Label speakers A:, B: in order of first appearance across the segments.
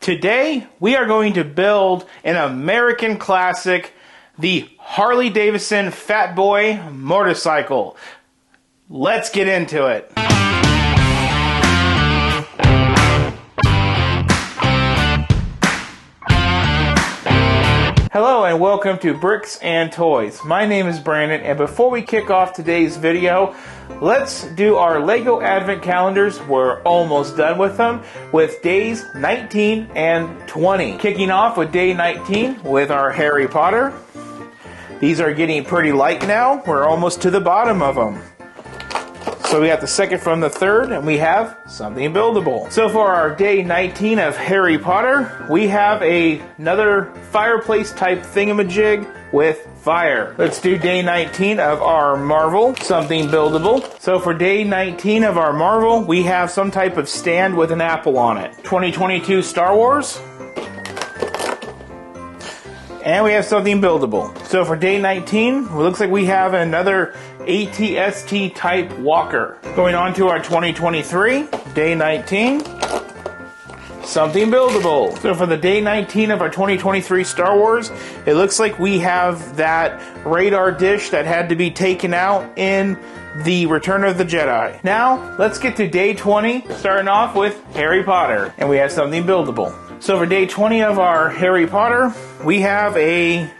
A: Today, we are going to build an American classic, the Harley-Davidson Fatboy motorcycle. Let's get into it. Hello and welcome to Bricks and Toys. My name is Brandon, and before we kick off today's video, let's do our Lego Advent calendars. We're almost done with them, with days 19 and 20. Kicking off with day 19 with our Harry Potter. These are getting pretty light now. We're almost to the bottom of them. So we have the second from the third, and we have something buildable. So for our day 19 of Harry Potter, we have another fireplace type thingamajig with fire. Let's do day 19 of our Marvel, something buildable. So for day 19 of our Marvel, we have some type of stand with an apple on it. 2022 Star Wars. And we have something buildable. So for day 19, it looks like we have another ATST type walker. Going on to our 2023, day 19, something buildable. So for the day 19 of our 2023 Star Wars, it looks like we have that radar dish that had to be taken out in the Return of the Jedi. Now, let's get to day 20, starting off with Harry Potter. And we have something buildable. So for day 20 of our Harry Potter, we have a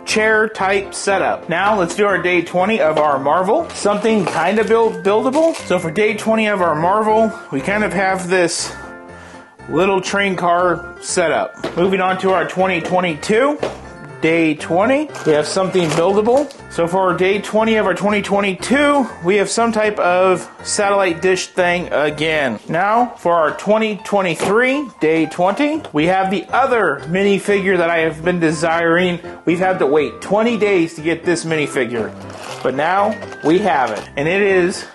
A: chair type setup. Now let's do our day 20 of our Marvel, something kind of buildable. So for day 20 of our Marvel, we kind of have this little train car setup. Moving on to our 2022, day 20, we have something buildable. So for our day 20 of our 2022, we have some type of satellite dish thing again. Now for our 2023, day 20, we have the other minifigure that I have been desiring. We've had to wait 20 days to get this minifigure, but now we have it. And it is,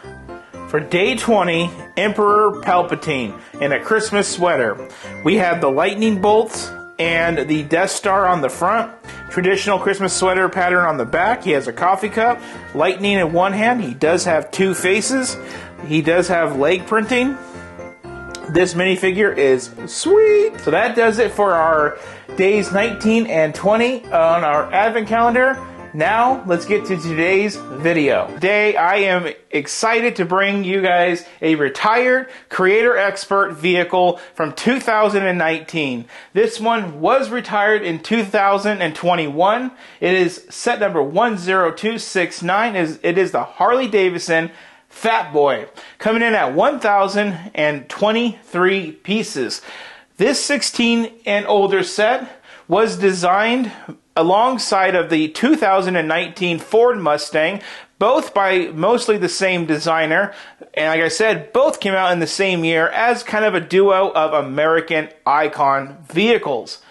A: for day 20, Emperor Palpatine in a Christmas sweater. We have the lightning bolts and the Death Star on the front. Traditional Christmas sweater pattern on the back. He has a coffee cup, lightning in one hand. He does have two faces. He does have leg printing. This minifigure is sweet. So that does it for our days 19 and 20 on our Advent calendar. Now, let's get to today's video. Today, I am excited to bring you guys a retired Creator Expert vehicle from 2019. This one was retired in 2021. It is set number 10269. It is the Harley-Davidson Fatboy, coming in at 1,023 pieces. This 16 and older set was designed alongside of the 2019 Ford Mustang, both by mostly the same designer. And like I said, both came out in the same year as kind of a duo of American icon vehicles.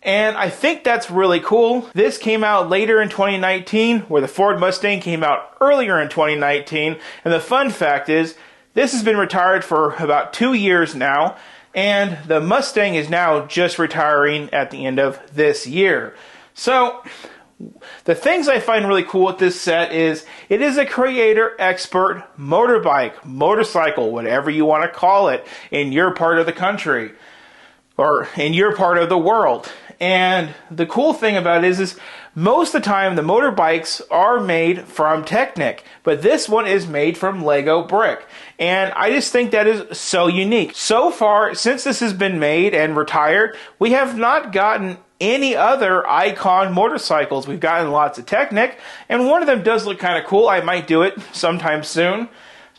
A: And I think that's really cool. This came out later in 2019, where the Ford Mustang came out earlier in 2019. And the fun fact is, this has been retired for about 2 years now, and the Mustang is now just retiring at the end of this year. So, the things I find really cool with this set is, it is a Creator Expert motorbike, motorcycle, whatever you want to call it, in your part of the country, or in your part of the world. And the cool thing about it is most of the time the motorbikes are made from Technic, but this one is made from Lego brick. And I just think that is so unique. So far, since this has been made and retired, we have not gotten any other icon motorcycles. We've gotten lots of Technic, and one of them does look kind of cool. I might do it sometime soon,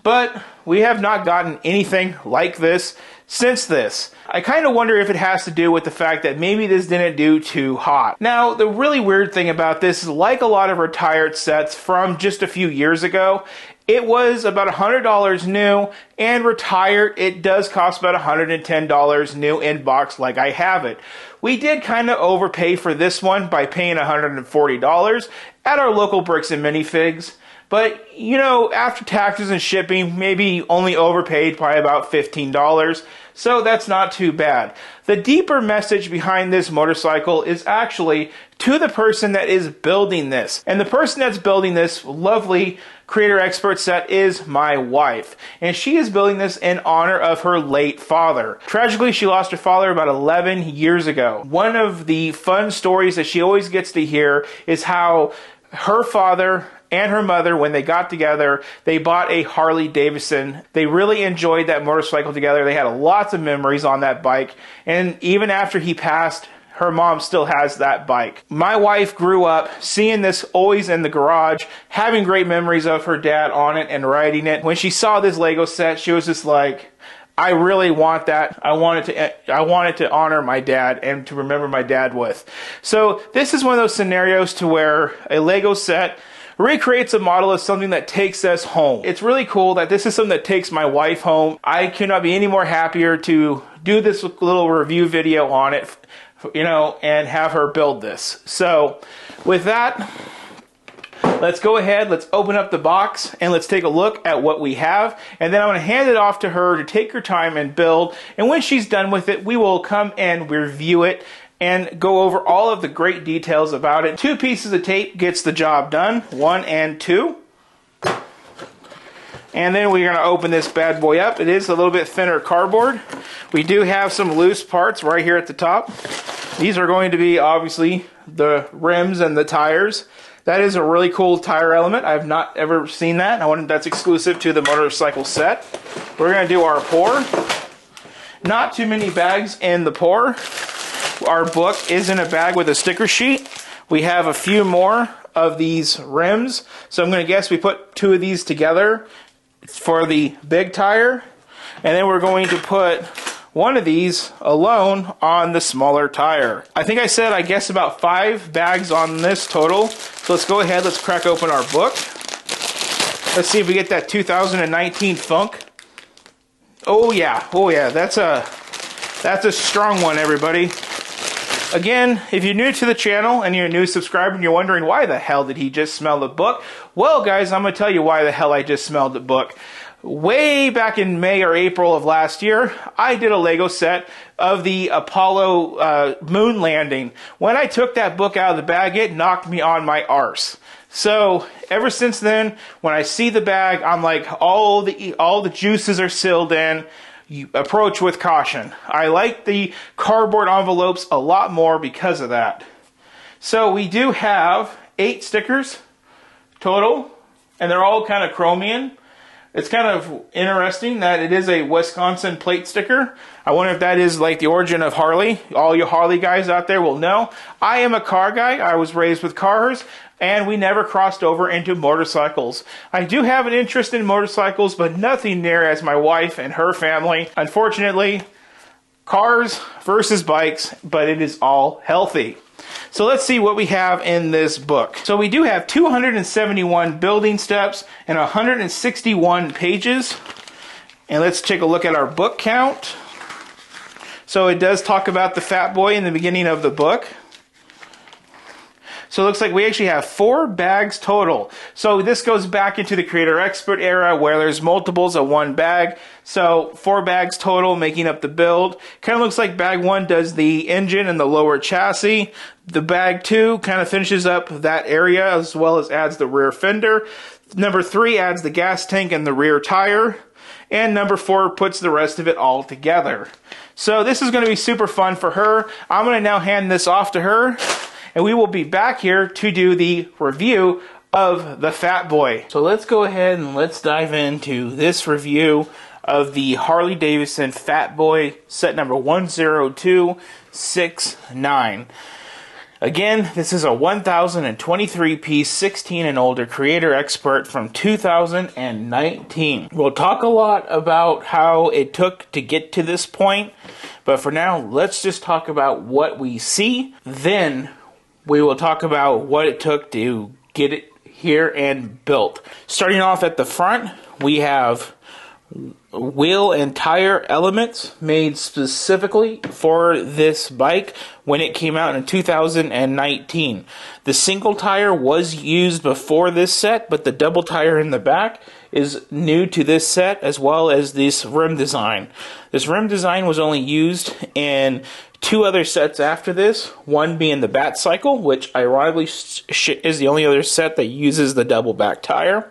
A: but we have not gotten anything like this since this. I kind of wonder if it has to do with the fact that maybe this didn't do too hot. Now, the really weird thing about this is, like a lot of retired sets from just a few years ago, it was about $100 new, and retired, it does cost about $110 new in box like I have it. We did kind of overpay for this one by paying $140 at our local Bricks and Minifigs, but you know, after taxes and shipping, maybe only overpaid by about $15. So that's not too bad. The deeper message behind this motorcycle is actually to the person that is building this. And the person that's building this lovely Creator Expert set is my wife. And she is building this in honor of her late father. Tragically, she lost her father about 11 years ago. One of the fun stories that she always gets to hear is how her father and her mother, when they got together, they bought a Harley-Davidson. They really enjoyed that motorcycle together. They had lots of memories on that bike. And even after he passed, her mom still has that bike. My wife grew up seeing this always in the garage, having great memories of her dad on it and riding it. When she saw this Lego set, she was just like, I really want that. I wanted to honor my dad and to remember my dad with. So this is one of those scenarios to where a Lego set recreates a model of something that takes us home. It's really cool that this is something that takes my wife home. I cannot be any more happier to do this little review video on it, you know, and have her build this. So with that, let's go ahead, let's open up the box and let's take a look at what we have. And then I'm going to hand it off to her to take her time and build. And when she's done with it, we will come and review it and go over all of the great details about it. 2 pieces of tape gets the job done, 1 and 2. And then we're going to open this bad boy up. It is a little bit thinner cardboard. We do have some loose parts right here at the top. These are going to be obviously the rims and the tires. That is a really cool tire element. I've not ever seen that. That's exclusive to the motorcycle set. We're going to do our pour. Not too many bags in the pour. Our book is in a bag with a sticker sheet. We have a few more of these rims. So I'm going to guess we put 2 of these together for the big tire. And then we're going to put 1 of these alone on the smaller tire. I think I said, I guess, about 5 bags on this total. So let's go ahead, let's crack open our book. Let's see if we get that 2019 funk. Oh yeah, that's a strong one, everybody. Again, if you're new to the channel and you're a new subscriber and you're wondering why the hell did he just smell the book? Well, guys, I'm going to tell you why the hell I just smelled the book. Way back in May or April of last year, I did a Lego set of the Apollo moon landing. When I took that book out of the bag, it knocked me on my arse. So ever since then, when I see the bag, I'm like, all the juices are sealed in. You approach with caution. I like the cardboard envelopes a lot more because of that. So we do have 8 stickers total, and they're all kind of chromium. It's kind of interesting that it is a Wisconsin plate sticker. I wonder if that is like the origin of Harley. All you Harley guys out there will know. I am a car guy. I was raised with cars, and we never crossed over into motorcycles. I do have an interest in motorcycles, but nothing near as my wife and her family. Unfortunately, cars versus bikes, but it is all healthy. So let's see what we have in this book. So we do have 271 building steps and 161 pages. And let's take a look at our book count. So it does talk about the Fatboy in the beginning of the book. So it looks like we actually have 4 bags total. So this goes back into the Creator Expert era where there's multiples of 1 bag. So 4 bags total making up the build. Kind of looks like bag 1 does the engine and the lower chassis. The bag 2 kind of finishes up that area as well as adds the rear fender. Number 3 adds the gas tank and the rear tire. And number 4 puts the rest of it all together. So this is going to be super fun for her. I'm going to now hand this off to her. And we will be back here to do the review of the Fatboy. So let's go ahead and let's dive into this review of the Harley-Davidson Fatboy set number 10269. Again, this is a 1023 piece 16 and older Creator Expert from 2019. We'll talk a lot about how it took to get to this point, but for now, let's just talk about what we see. Then we will talk about what it took to get it here and built. Starting off at the front, we have wheel and tire elements made specifically for this bike when it came out in 2019. The single tire was used before this set, but the double tire in the back is new to this set, as well as this rim design. This rim design was only used in 2 other sets after this, one being the Bat Cycle, which ironically is the only other set that uses the double back tire,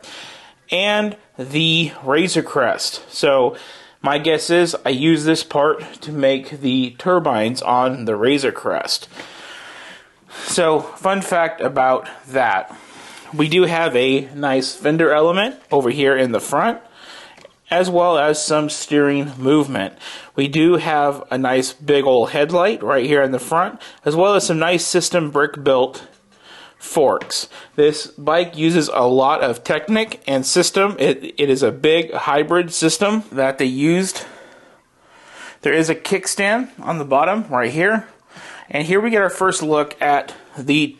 A: and the Razor Crest. So my guess is I use this part to make the turbines on the Razor Crest. So fun fact about that. We do have a nice fender element over here in the front, as well as some steering movement. We do have a nice big old headlight right here in the front, as well as some nice system brick built forks. This bike uses a lot of Technic and system. It is a big hybrid system that they used. There is a kickstand on the bottom right here. And here we get our first look at the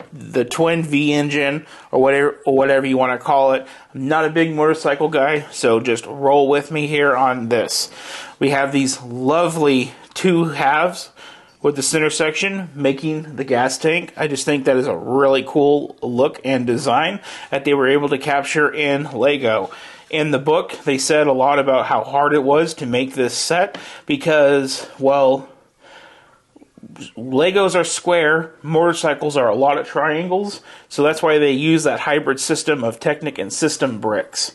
A: twin V engine, or whatever you want to call it. I'm not a big motorcycle guy, so just roll with me here on this. We have these lovely 2 halves with the center section making the gas tank. I just think that is a really cool look and design that they were able to capture in Lego. In the book, they said a lot about how hard it was to make this set because, well, Legos are square, motorcycles are a lot of triangles, so that's why they use that hybrid system of Technic and system bricks.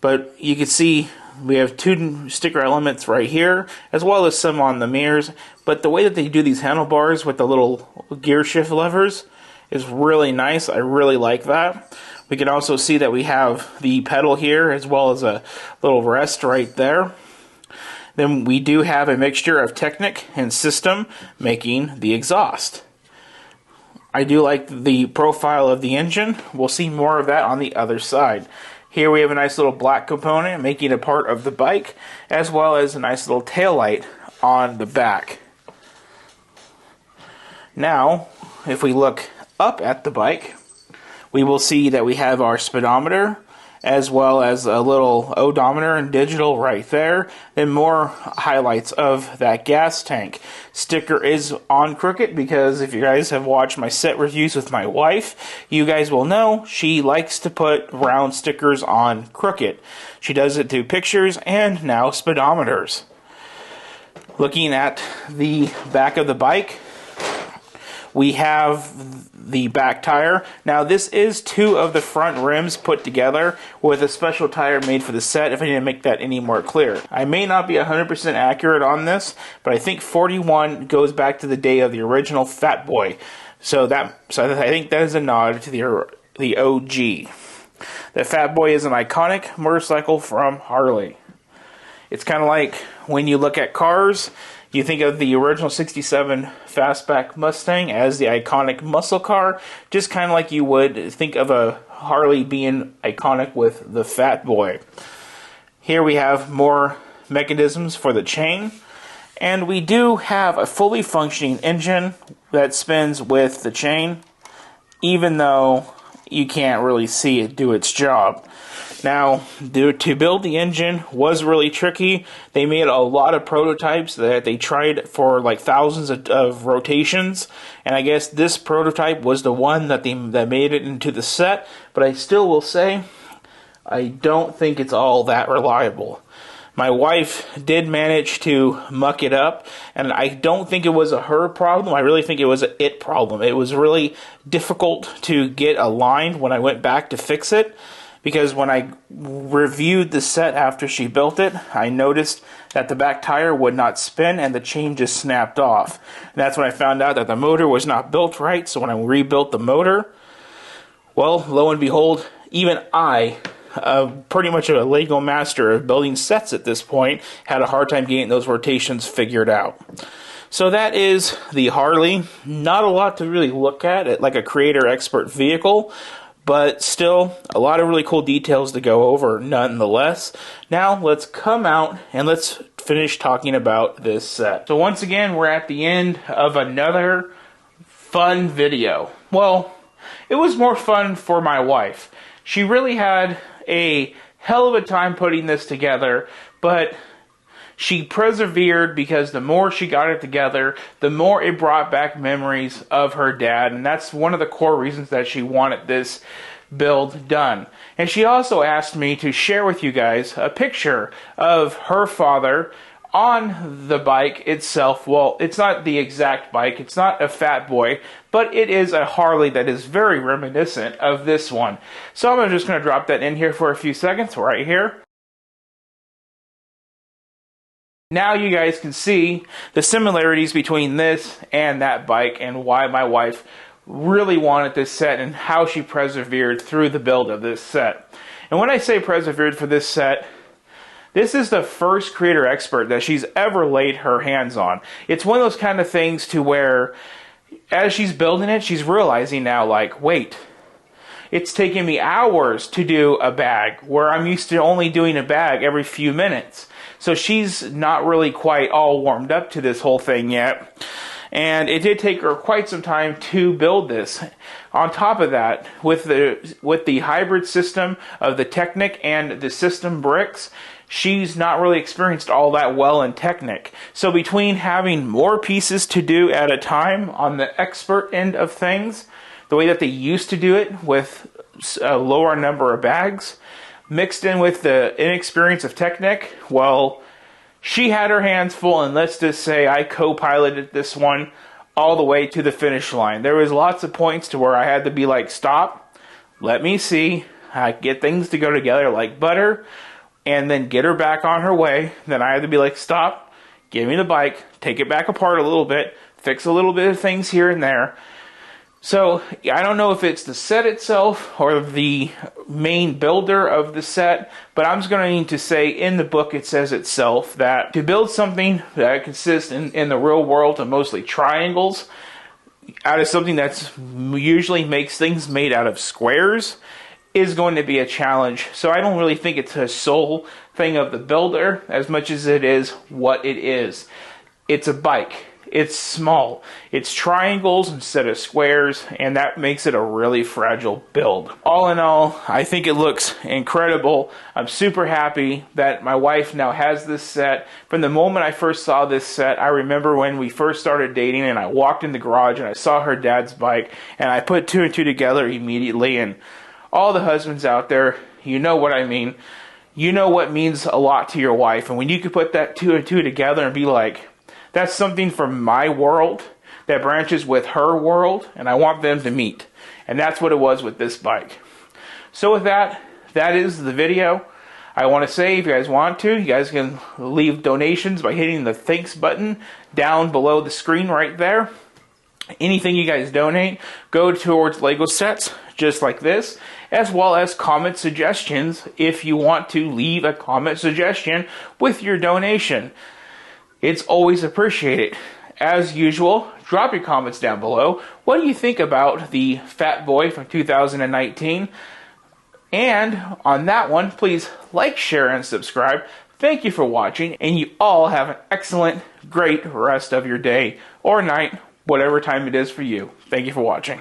A: But you can see we have 2 sticker elements right here, as well as some on the mirrors. But the way that they do these handlebars with the little gear shift levers is really nice. I really like that. We can also see that we have the pedal here, as well as a little rest right there. Then we do have a mixture of Technic and system making the exhaust. I do like the profile of the engine. We'll see more of that on the other side. Here we have a nice little black component making a part of the bike, as well as a nice little taillight on the back. Now, if we look up at the bike, we will see that we have our speedometer, as well as a little odometer and digital right there, and more highlights of that gas tank. Sticker is on crooked because if you guys have watched my set reviews with my wife, you guys will know she likes to put round stickers on crooked. She does it to pictures and now speedometers. Looking at the back of the bike, we have the back tire. Now this is 2 of the front rims put together with a special tire made for the set, if I didn't make that any more clear. I may not be 100% accurate on this, but I think 41 goes back to the day of the original Fatboy. So I think that is a nod to the OG. The Fatboy is an iconic motorcycle from Harley. It's kind of like when you look at cars, you think of the original 67 Fastback Mustang as the iconic muscle car, just kind of like you would think of a Harley being iconic with the Fatboy. Here we have more mechanisms for the chain, and we do have a fully functioning engine that spins with the chain, even though you can't really see it do its job. Now, to build the engine was really tricky. They made a lot of prototypes that they tried for like thousands of rotations, and I guess this prototype was the one that made it into the set, but I still will say I don't think it's all that reliable. My wife did manage to muck it up, and I don't think it was a her problem. I really think it was an it problem. It was really difficult to get aligned when I went back to fix it, because when I reviewed the set after she built it, I noticed that the back tire would not spin and the chain just snapped off. And that's when I found out that the motor was not built right, so when I rebuilt the motor, well, lo and behold, even I, pretty much a Lego master of building sets at this point, had a hard time getting those rotations figured out. So that is the Harley. Not a lot to really look at, like a creator expert vehicle, but still a lot of really cool details to go over nonetheless. Now let's come out and let's finish talking about this set. So once again, we're at the end of another fun video. Well, it was more fun for my wife. She really had a hell of a time putting this together, but she persevered because the more she got it together, the more it brought back memories of her dad. And that's one of the core reasons that she wanted this build done. And she also asked me to share with you guys a picture of her father on the bike itself. Well, it's not the exact bike, it's not a Fatboy, but it is a Harley that is very reminiscent of this one. So I'm just going to drop that in here for a few seconds right here. Now you guys can see the similarities between this and that bike and why my wife really wanted this set and how she persevered through the build of this set. And when I say persevered for this set, this is the first creator expert that she's ever laid her hands on. It's one of those kind of things to where as she's building it, she's realizing now, like, wait, it's taking me hours to do a bag where I'm used to only doing a bag every few minutes. So she's not really quite all warmed up to this whole thing yet. And it did take her quite some time to build this. On top of that, with the hybrid system of the Technic and the system bricks, she's not really experienced all that well in Technic. So between having more pieces to do at a time on the expert end of things, the way that they used to do it with a lower number of bags, mixed in with the inexperience of Technic, well, she had her hands full, and let's just say I co-piloted this one all the way to the finish line. There was lots of points to where I had to be like, stop, let me see, get things to go together like butter, and then get her back on her way. Then I had to be like, stop, give me the bike, take it back apart a little bit, fix a little bit of things here and there. So I don't know if it's the set itself or the main builder of the set, but I'm just going to say in the book it says itself that to build something that consists in the real world of mostly triangles out of something that's usually makes things made out of squares is going to be a challenge. So I don't really think it's a sole thing of the builder as much as it is what it is. It's a bike. It's small. It's triangles instead of squares, and that makes it a really fragile build. All in all, I think it looks incredible. I'm super happy that my wife now has this set. From the moment I first saw this set, I remember when we first started dating and I walked in the garage and I saw her dad's bike and I put two and two together immediately. And all the husbands out there, you know what I mean. You know what means a lot to your wife. And when you can put that two and two together and be like, that's something from my world that branches with her world, and I want them to meet. And that's what it was with this bike. So with that, that is the video. I want to say, if you guys want to, you guys can leave donations by hitting the thanks button down below the screen right there. Anything you guys donate, go towards Lego sets, just like this, as well as comment suggestions if you want to leave a comment suggestion with your donation. It's always appreciated. As usual, drop your comments down below. What do you think about the Fatboy from 2019? And on that one, please like, share, and subscribe. Thank you for watching, and you all have an excellent, great rest of your day or night, whatever time it is for you. Thank you for watching.